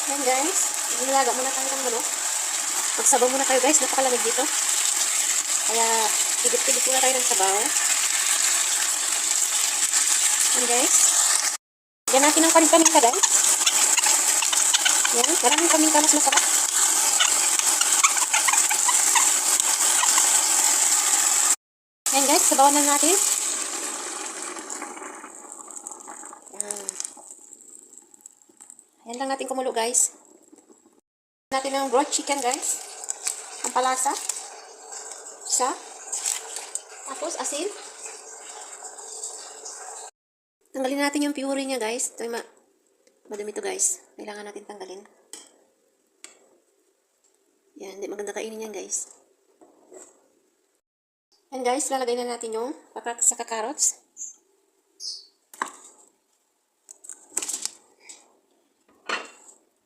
Yan guys, nilaga muna tayo ng manok. Magsabaw muna tayo guys, napakalamig dito. Kaya, higit-higit muna tayo ng sabaw. Yan guys. Yan natin ang paminta guys. Yan, maraming paminta mas masarap. Yan guys, sabawan na natin. Yan. Yan lang natin kumulo guys. Natin ang broth chicken guys. Ang palasa. Isa. Tapos asin. Tanggalin natin yung puree niya guys. Ito yung madumi to guys. Kailangan natin tanggalin. Yan, hindi maganda kainin yan guys. Yan guys, lalagay na natin yung saka carrots.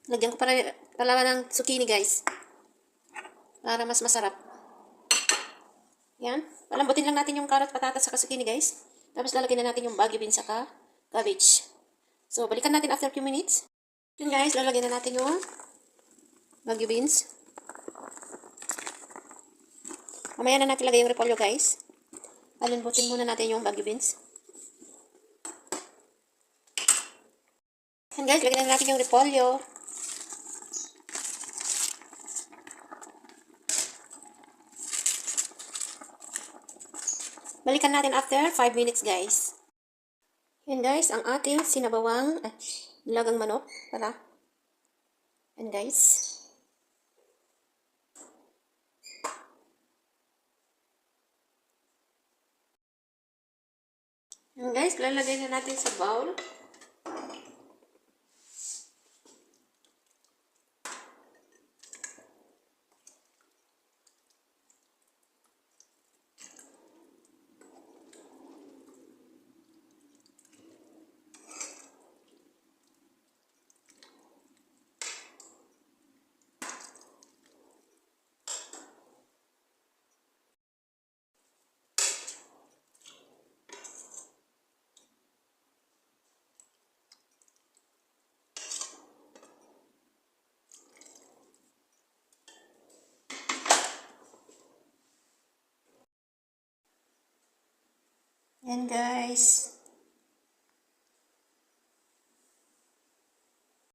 Lagyan ko pala ng zucchini guys. Para mas masarap. Yan. Palambutin lang natin yung carrot, patatas, saka zucchini guys. Tapos lalagyan na natin yung bagu beans saka cabbage. So, balikan natin after few minutes. Yan guys, lalagyan na natin yung bagu beans. Mamaya na natin lagay yung repolyo guys. Palambutin muna natin yung bagu beans. Yan guys, lagyan na natin yung repolyo. Balikan natin after 5 minutes guys. Yan guys, ang ating sinabawang nilagang manok. Tara. Yan guys. Yan guys, lalagay na natin sa bowl. Yan guys.